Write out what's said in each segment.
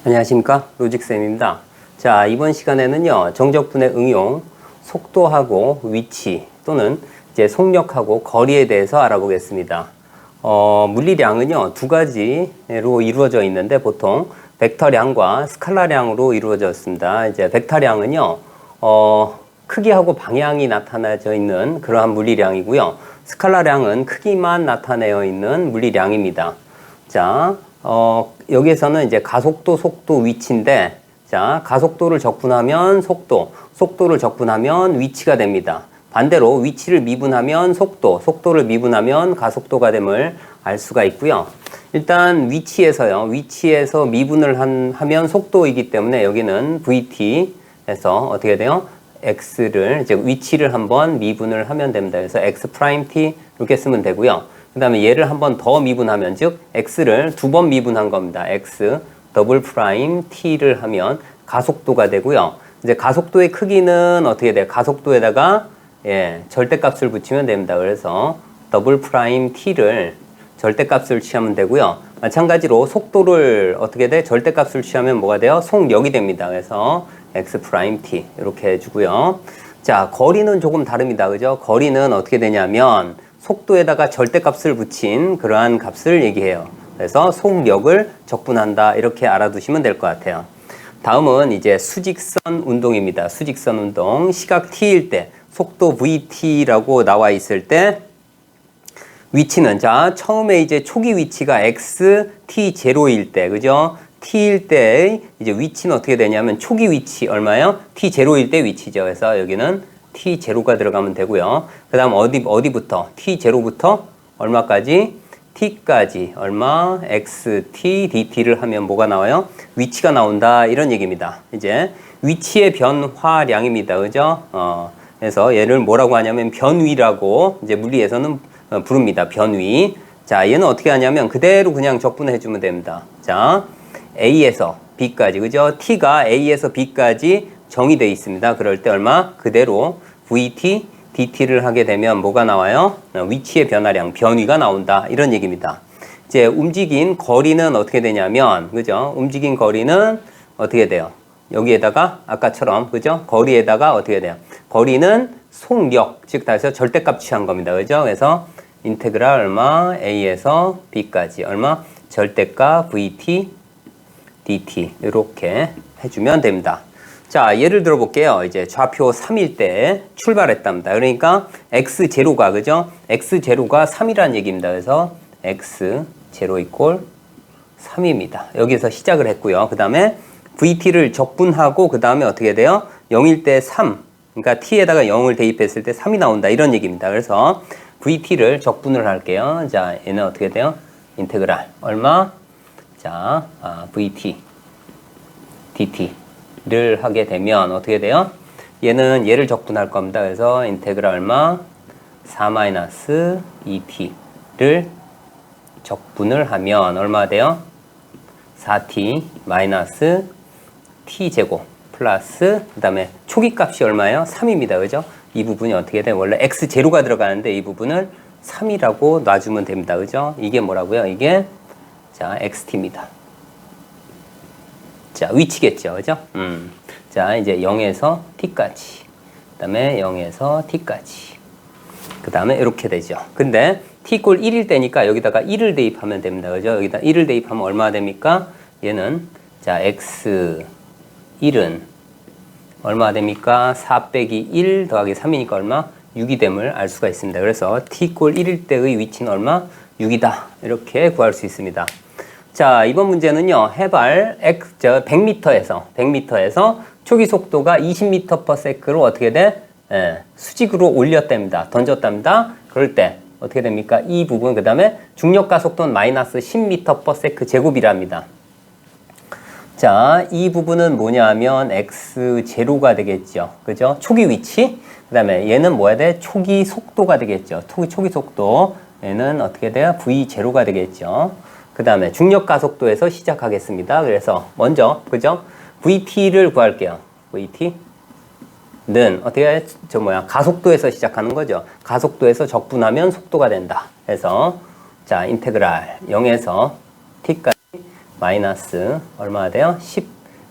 안녕하십니까, 로직쌤입니다. 자, 이번 시간에는요, 정적분의 응용, 속도하고 위치 또는 이제 속력하고 거리에 대해서 알아보겠습니다. 물리량은요, 두 가지로 이루어져 있는데 보통 벡터량과 스칼라량으로 이루어져 있습니다. 이제 벡터량은요, 크기하고 방향이 나타나져 있는 그러한 물리량이고요. 스칼라량은 크기만 나타내어 있는 물리량입니다. 자, 여기에서는 이제 가속도, 속도, 위치인데, 자, 가속도를 적분하면 속도, 속도를 적분하면 위치가 됩니다. 반대로 위치를 미분하면 속도, 속도를 미분하면 가속도가 됨을 알 수가 있고요. 일단 위치에서요, 위치에서 미분을 하면 속도이기 때문에 여기는 VT에서 어떻게 돼요? X를, 이제 위치를 한번 미분을 하면 됩니다. 그래서 X 프라임 T 이렇게 쓰면 되고요. 그 다음에 얘를 한 번 더 미분하면, 즉 X를 두 번 미분한 겁니다. X 더블 프라임 T를 하면 가속도가 되고요. 이제 가속도의 크기는 어떻게 돼요? 가속도에다가 절대값을 붙이면 됩니다. 그래서 더블 프라임 T를 절대값을 취하면 되고요. 마찬가지로 속도를 어떻게 돼? 절대값을 취하면 뭐가 돼요? 속력이 됩니다. 그래서 X 프라임 T 이렇게 해주고요. 자, 거리는 조금 다릅니다. 그죠? 거리는 어떻게 되냐면 속도에다가 절대값을 붙인 그러한 값을 얘기해요. 그래서 속력을 적분한다 이렇게 알아두시면 될 것 같아요. 다음은 이제 수직선 운동입니다. 수직선 운동. 시각 t일 때 속도 vt라고 나와 있을 때 위치는, 자, 처음에 이제 초기 위치가 x t0일 때, 그죠? t일 때의 이제 위치는 어떻게 되냐면 초기 위치 얼마예요? t0일 때 위치죠. 그래서 여기는 t0가 들어가면 되고요. 그 다음 어디부터? t0부터 얼마까지? t까지 얼마? xt dt를 하면 뭐가 나와요? 위치가 나온다 이런 얘기입니다. 이제 위치의 변화량입니다. 그죠? 그래서 얘를 뭐라고 하냐면 변위라고 이제 물리에서는 부릅니다. 변위. 자, 얘는 어떻게 하냐면 그대로 그냥 적분해 주면 됩니다. 자, A에서 B까지, 그죠? T가 A에서 B까지 정의되어 있습니다. 그럴 때 얼마? 그대로 VT, DT를 하게 되면 뭐가 나와요? 위치의 변화량, 변위가 나온다. 이런 얘기입니다. 이제 움직인 거리는 어떻게 되냐면, 그죠? 움직인 거리는 어떻게 돼요? 여기에다가 아까처럼, 그죠? 거리에다가 어떻게 돼요? 거리는 속력, 즉 다해서 절대값 취한 겁니다. 그죠? 그래서 인테그랄 얼마? A에서 B까지 얼마? 절대값 VT, DT 이렇게 해주면 됩니다. 자, 예를 들어 볼게요. 이제 좌표 3일 때 출발했답니다. 그러니까 x0가, 그죠? x0가 3이라는 얘기입니다. 그래서 x0 이꼴 3입니다. 여기서 시작을 했고요. 그 다음에 vt를 적분하고 그 다음에 어떻게 돼요? 0일 때 3, 그러니까 t에다가 0을 대입했을 때 3이 나온다 이런 얘기입니다. 그래서 vt를 적분을 할게요. 자, 얘는 어떻게 돼요? 인테그랄 얼마? 자, vt dt를 하게 되면 어떻게 돼요? 얘는 얘를 적분할 겁니다. 그래서 인테그랄 얼마? 4-2t를 적분을 하면 얼마 돼요? 4t 마이너스 t제곱 플러스 그 다음에 초기 값이 얼마예요? 3입니다. 그죠? 이 부분이 어떻게 돼? 원래 x0가 들어가는데 이 부분을 3이라고 놔주면 됩니다. 그죠? 이게 뭐라고요? 이게 자, xt입니다. 자, 위치겠죠. 그죠? 자, 이제 0에서 t까지. 그 다음에 0에서 t까지. 그 다음에 이렇게 되죠. 근데 t 꼴 1일 때니까 여기다가 1을 대입하면 됩니다. 그죠? 여기다 1을 대입하면 얼마나 됩니까? 얘는, 자, x1은 얼마나 됩니까? 4 빼기 1 더하기 3이니까 얼마? 6이 됨을 알 수가 있습니다. 그래서 t 꼴 1일 때의 위치는 얼마? 6이다. 이렇게 구할 수 있습니다. 자, 이번 문제는요, 해발 100m에서 초기 속도가 20m/s로 어떻게 돼? 수직으로 올렸답니다. 던졌답니다. 그럴 때 어떻게 됩니까? 이 부분, 그 다음에 중력가 속도는 마이너스 10m/s 제곱이랍니다. 자, 이 부분은 뭐냐 하면 x0가 되겠죠. 그죠? 초기 위치. 그 다음에 얘는 뭐야 돼? 초기 속도가 되겠죠. 초기 속도. 얘는 어떻게 돼요? v0가 되겠죠. 그 다음에 중력 가속도에서 시작하겠습니다. 그래서 먼저, 그죠? VT를 구할게요. VT는 어떻게, 가속도에서 시작하는 거죠. 가속도에서 적분하면 속도가 된다. 그래서, 자, 인테그랄 0에서 t까지 마이너스 얼마 돼요? 10.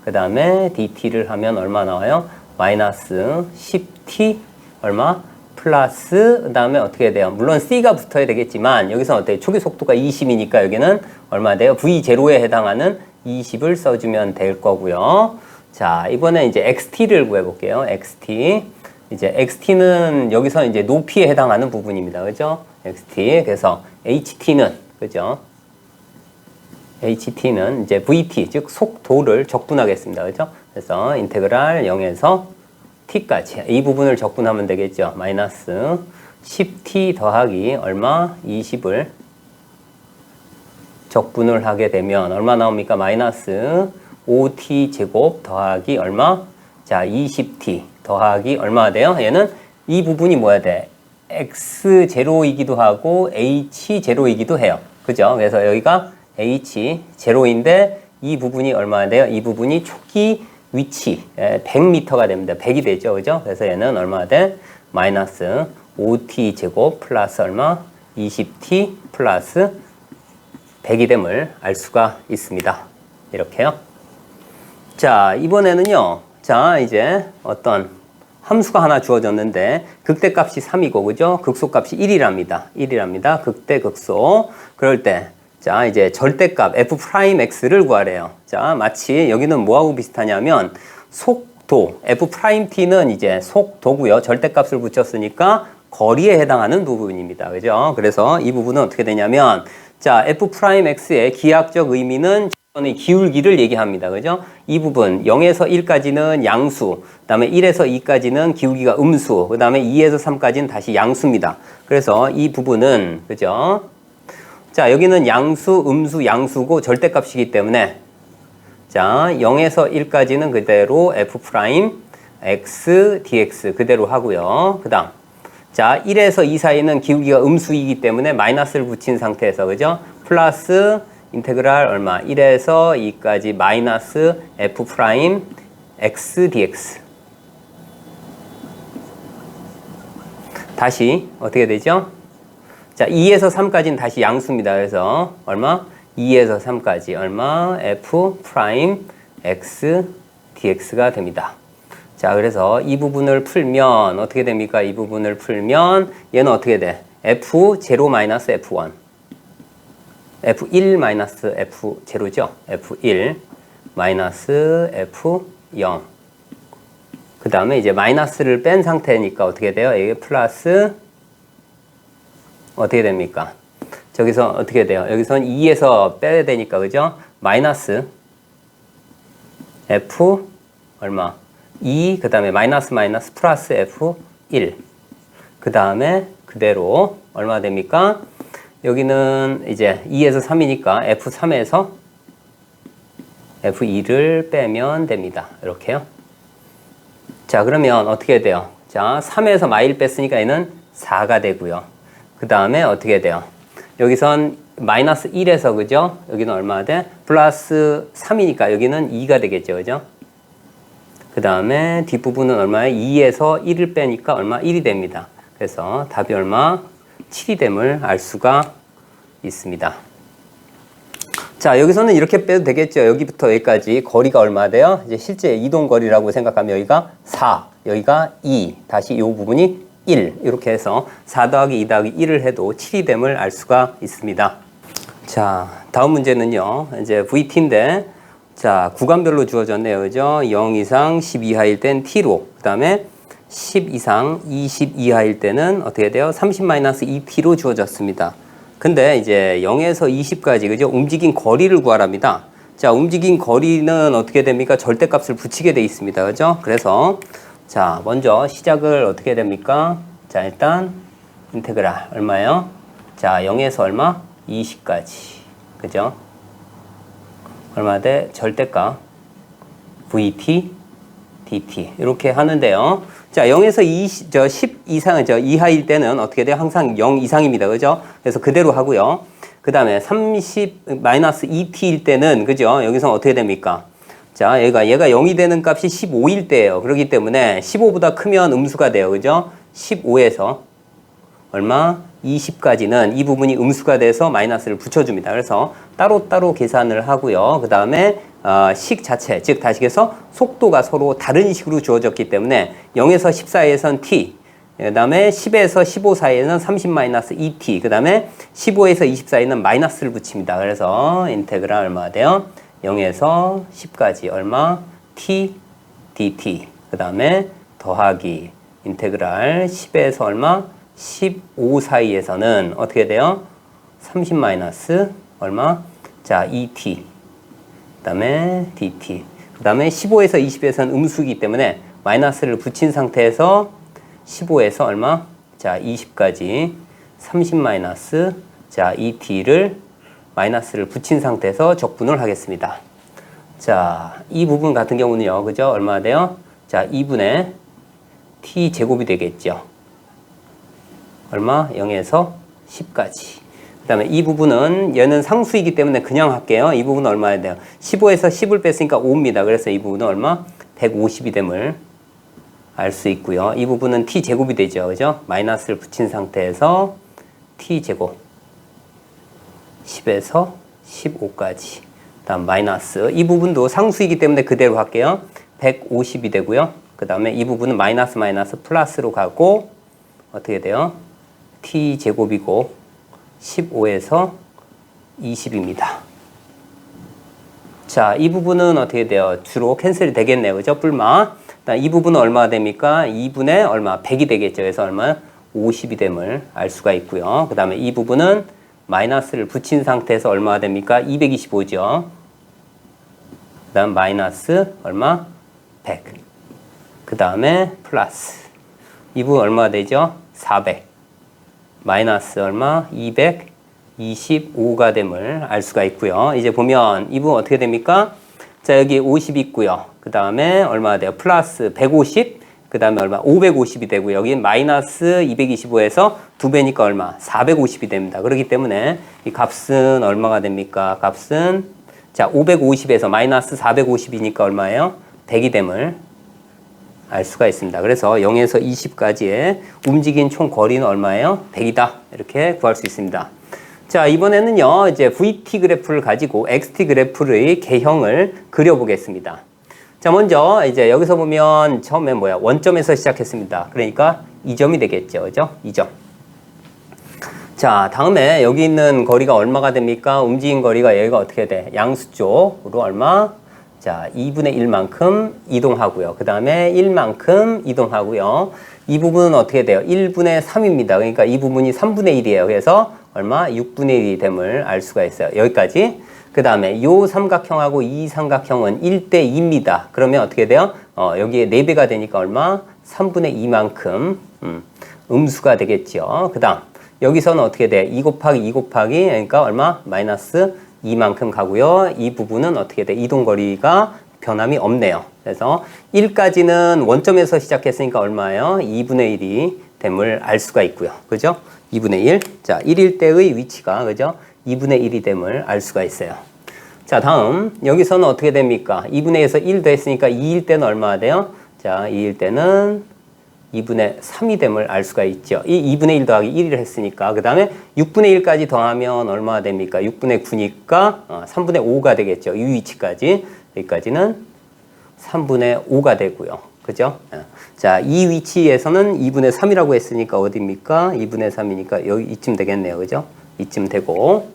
그 다음에 dt를 하면 얼마 나와요? 마이너스 10t 얼마? 플러스 그 다음에 어떻게 돼요? 물론 c가 붙어야 되겠지만 여기서 어때요? 초기 속도가 20이니까 여기는 얼마 돼요? v0에 해당하는 20을 써주면 될 거고요. 자, 이번에 이제 xt를 구해볼게요. xt. 이제 xt는 여기서 이제 높이에 해당하는 부분입니다. 그죠? xt. 그래서 ht는, 그죠? ht는 이제 vt, 즉 속도를 적분하겠습니다. 그죠? 그래서 인테그랄 0에서 t까지 이 부분을 적분하면 되겠죠. 마이너스 10t 더하기 얼마? 20을 적분을 하게 되면 얼마 나옵니까? 마이너스 5t 제곱 더하기 얼마? 자, 20t 더하기 얼마가 돼요? 얘는 이 부분이 뭐야 돼? x0이기도 하고 h0이기도 해요. 그죠? 그래서 여기가 h0인데 이 부분이 얼마나 돼요? 이 부분이 초기 위치 100m가 됩니다. 100이 되죠. 그죠? 그래서 얘는 얼마나 돼? 마이너스 5t 제곱 플러스 얼마? 20t 플러스 100이 됨을 알 수가 있습니다. 이렇게요. 자, 이번에는요. 자, 이제 어떤 함수가 하나 주어졌는데 극대값이 3이고 그죠? 극소값이 1이랍니다. 극대 극소. 그럴 때 자, 이제 절대값 f'x를 구하래요. 자, 마치 여기는 뭐하고 비슷하냐면 속도 f't는 이제 속도고요. 절대값을 붙였으니까 거리에 해당하는 부분입니다. 그죠? 그래서 이 부분은 어떻게 되냐면 자, f'x의 기하학적 의미는 기울기를 얘기합니다. 그죠? 이 부분 0에서 1까지는 양수, 그 다음에 1에서 2까지는 기울기가 음수, 그 다음에 2에서 3까지는 다시 양수입니다. 그래서 이 부분은 그죠? 자, 여기는 양수, 음수, 양수고 절대값이기 때문에 자, 0에서 1까지는 그대로 f'x dx 그대로 하고요. 그 다음 자, 1에서 2 사이는 기울기가 음수이기 때문에 마이너스를 붙인 상태에서 그죠? 플러스 인테그랄 얼마? 1에서 2까지 마이너스 f'x dx 다시 어떻게 되죠? 자, 2에서 3까지는 다시 양수입니다. 그래서 얼마? 2에서 3까지 얼마? f'x dx가 됩니다. 자, 그래서 이 부분을 풀면 어떻게 됩니까? 이 부분을 풀면 얘는 어떻게 돼? f0 마이너스 f1 f1 마이너스 f0죠? f1 마이너스 f0 그 다음에 이제 마이너스를 뺀 상태니까 어떻게 돼요? 이게 플러스 어떻게 됩니까? 저기서 어떻게 돼요? 여기선 2에서 빼야 되니까 그죠? 마이너스 f 얼마? 2 그 다음에 마이너스 마이너스 플러스 f1 그 다음에 그대로 얼마 됩니까? 여기는 이제 2에서 3이니까 f3에서 f2를 빼면 됩니다. 이렇게요. 자, 그러면 어떻게 돼요? 자, 3에서 마일 뺐으니까 얘는 4가 되고요. 그 다음에 어떻게 돼요? 여기선 마이너스 1에서 그죠? 여기는 얼마 돼? 플러스 3이니까 여기는 2가 되겠죠. 그죠? 그 다음에 뒷부분은 얼마예요? 2에서 1을 빼니까 얼마? 1이 됩니다. 그래서 답이 얼마? 7이 됨을 알 수가 있습니다. 자, 여기서는 이렇게 빼도 되겠죠. 여기부터 여기까지 거리가 얼마 돼요? 이제 실제 이동 거리라고 생각하면 여기가 4, 여기가 2, 다시 이 부분이 1 이렇게 해서 4 더하기 2 더하기 1을 해도 7이 됨을 알 수가 있습니다. 자, 다음 문제는요. 이제 VT인데 자, 구간별로 주어졌네요. 그죠? 0 이상 10 이하일 땐 T로 그 다음에 10 이상 20 이하일 때는 어떻게 돼요? 30-2T로 주어졌습니다. 근데 이제 0에서 20까지 그죠? 움직인 거리를 구하랍니다. 자, 움직인 거리는 어떻게 됩니까? 절대값을 붙이게 돼 있습니다. 그죠? 그래서 자, 먼저 시작을 어떻게 됩니까? 자, 일단 인테그랄 얼마예요? 자, 0에서 얼마? 20까지. 그죠? 얼마 돼? 절대값 VT dt 이렇게 하는데요. 자, 0에서 10 이상 이하일 때는 어떻게 돼요? 항상 0 이상입니다. 그죠? 그래서 그대로 하고요. 그 다음에 30-2t일 때는 그죠? 여기서 어떻게 됩니까? 자, 얘가 0이 되는 값이 15일 때예요. 그렇기 때문에 15보다 크면 음수가 돼요. 그죠? 15에서 얼마? 20까지는 이 부분이 음수가 돼서 마이너스를 붙여줍니다. 그래서 따로따로 계산을 하고요. 그 다음에 식 자체, 즉 다시해서 속도가 서로 다른 식으로 주어졌기 때문에 0에서 10 사이에선 t, 그 다음에 10에서 15 사이에는 30-2t, 그 다음에 15에서 20 사이에는 마이너스를 붙입니다. 그래서 인테그랄 얼마 돼요? 0에서 10까지 얼마? t dt, 그 다음에 더하기 인테그랄 10에서 얼마? 15 사이에서는 어떻게 돼요? 30 마이너스 얼마? 자, 2t. 그 다음에 dt. 그 다음에 15에서 20에서는 음수이기 때문에 마이너스를 붙인 상태에서 15에서 얼마? 자, 20까지 30 마이너스 자, 2t를 마이너스를 붙인 상태에서 적분을 하겠습니다. 자, 이 부분 같은 경우는요, 그죠? 얼마 돼요? 자, 2분의 t 제곱이 되겠죠. 얼마? 0에서 10까지. 그 다음에 이 부분은 얘는 상수이기 때문에 그냥 할게요. 이 부분은 얼마야 돼요? 15에서 10을 뺐으니까 5입니다. 그래서 이 부분은 얼마? 150이 됨을 알 수 있고요. 이 부분은 t 제곱이 되죠. 그죠? 마이너스를 붙인 상태에서 t 제곱 10에서 15까지. 다음 마이너스. 이 부분도 상수이기 때문에 그대로 할게요. 150이 되고요. 그 다음에 이 부분은 마이너스 플러스로 가고 어떻게 돼요? t 제곱이고 15에서 20입니다. 자, 이 부분은 어떻게 돼요? 주로 캔슬이 되겠네요. 그죠? 뿔마. 이 부분은 얼마가 됩니까? 2분의 얼마? 100이 되겠죠. 그래서 얼마? 50이 됨을 알 수가 있고요. 그 다음에 이 부분은 마이너스를 붙인 상태에서 얼마가 됩니까? 225죠. 그 다음 마이너스 얼마? 100. 그 다음에 플러스. 이 부분 얼마가 되죠? 400. 마이너스 얼마? 225가 됨을 알 수가 있고요. 이제 보면 이 부분 어떻게 됩니까? 자, 여기 50 있고요. 그 다음에 얼마가 돼요? 플러스 150. 그 다음에 얼마? 550이 되고 여기 마이너스 225에서 2배니까 얼마? 450이 됩니다. 그렇기 때문에 이 값은 얼마가 됩니까? 값은 자 550에서 마이너스 450이니까 얼마예요? 100이 됨을 알 수가 있습니다. 그래서 0에서 20까지의 움직인 총 거리는 얼마예요? 100이다. 이렇게 구할 수 있습니다. 자, 이번에는요, 이제 VT 그래프를 가지고 XT 그래프의 개형을 그려보겠습니다. 자, 먼저 이제 여기서 보면 처음에 뭐야? 원점에서 시작했습니다. 그러니까 2점이 되겠죠. 그죠? 2점. 자, 다음에 여기 있는 거리가 얼마가 됩니까? 움직인 거리가 여기가 어떻게 돼? 양수 쪽으로 얼마? 자, 2분의 1만큼 이동하고요. 그 다음에 1만큼 이동하고요. 이 부분은 어떻게 돼요? 1분의 3입니다. 그러니까 이 부분이 3분의 1이에요. 그래서 얼마? 6분의 1이 됨을 알 수가 있어요. 여기까지. 그 다음에 요 삼각형하고 이 삼각형은 1대 2입니다. 그러면 어떻게 돼요? 여기에 4배가 되니까 얼마? 3분의 2만큼 음수가 되겠죠. 그 다음 여기서는 어떻게 돼? 2 곱하기 2 곱하기 그러니까 얼마? 마이너스 2만큼 가고요. 이 부분은 어떻게 돼? 이동거리가 변함이 없네요. 그래서 1까지는 원점에서 시작했으니까 얼마예요? 2분의 1이 됨을 알 수가 있고요. 그죠? 2분의 1. 자, 1일 때의 위치가, 그죠? 2분의 1이 됨을 알 수가 있어요. 자, 다음. 여기서는 어떻게 됩니까? 2분의 1에서 1 더했으니까 2일 때는 얼마가 돼요? 자, 2일 때는 2분의 3이 됨을 알 수가 있죠. 이 2분의 1 더하기 1을 했으니까. 그 다음에 6분의 1까지 더하면 얼마가 됩니까? 6분의 9니까 3분의 5가 되겠죠. 이 위치까지. 여기까지는 3분의 5가 되고요. 그죠? 자, 이 위치에서는 2분의 3이라고 했으니까 어디입니까? 2분의 3이니까 여기 이쯤 되겠네요. 그죠? 이쯤 되고.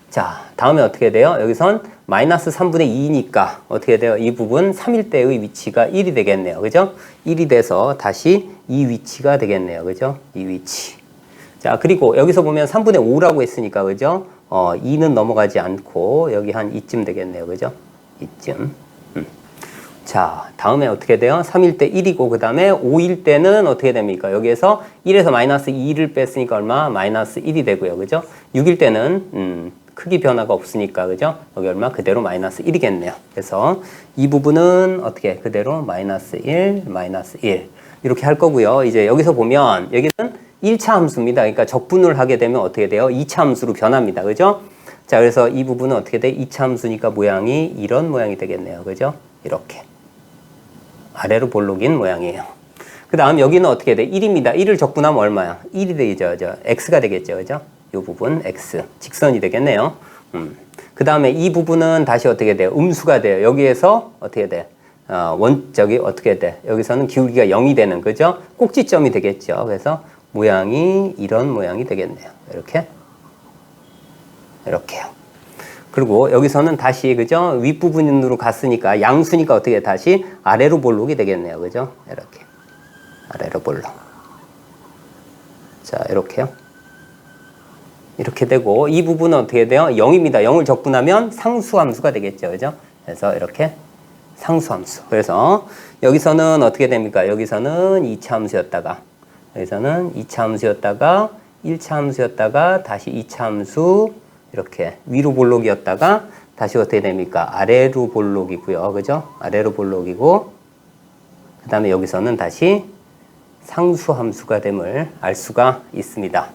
자, 다음에 어떻게 돼요? 여기선 마이너스 3분의 2니까 어떻게 돼요? 이 부분 3일 때의 위치가 1이 되겠네요. 그죠? 1이 돼서 다시 이 위치가 되겠네요. 그죠? 이 위치. 자, 그리고 여기서 보면 3분의 5라고 했으니까, 그죠? 2는 넘어가지 않고 여기 한 이쯤 되겠네요. 그죠? 이쯤. 자, 다음에 어떻게 돼요? 3일 때 1이고, 그 다음에 5일 때는 어떻게 됩니까? 여기에서 1에서 마이너스 2를 뺐으니까 얼마? 마이너스 1이 되고요. 그죠? 6일 때는, 크기 변화가 없으니까, 그죠? 여기 얼마? 그대로 마이너스 1이겠네요. 그래서 이 부분은 어떻게? 그대로 마이너스 1, 마이너스 1. 이렇게 할 거고요. 이제 여기서 보면, 여기는 1차 함수입니다. 그러니까 적분을 하게 되면 어떻게 돼요? 2차 함수로 변합니다. 그죠? 자, 그래서 이 부분은 어떻게 돼? 2차 함수니까 모양이 이런 모양이 되겠네요. 그죠? 이렇게. 아래로 볼록인 모양이에요. 그 다음 여기는 어떻게 돼? 1입니다. 1을 적분하면 얼마야? 1이 되죠. x가 되겠죠. 그죠? 이 부분 x. 직선이 되겠네요. 그 다음에 이 부분은 다시 어떻게 돼요? 음수가 돼요. 여기에서 어떻게 돼? 원적이 어떻게 돼? 여기서는 기울기가 0이 되는 거죠? 꼭지점이 되겠죠. 그래서 모양이 이런 모양이 되겠네요. 이렇게요. 그리고 여기서는 다시 그죠? 윗부분으로 갔으니까 양수니까 어떻게 다시 아래로 볼록이 되겠네요. 그죠? 이렇게. 아래로 볼록. 자, 이렇게요. 이렇게 되고 이 부분은 어떻게 돼요? 0입니다. 0을 적분하면 상수함수가 되겠죠. 그죠? 그래서 이렇게 상수함수. 그래서 여기서는 어떻게 됩니까? 여기서는 2차 함수였다가 여기서는 2차 함수였다가 1차 함수였다가 다시 2차 함수 이렇게 위로 볼록이었다가 다시 어떻게 됩니까? 아래로 볼록이고요. 그죠? 아래로 볼록이고 그 다음에 여기서는 다시 상수함수가 됨을 알 수가 있습니다.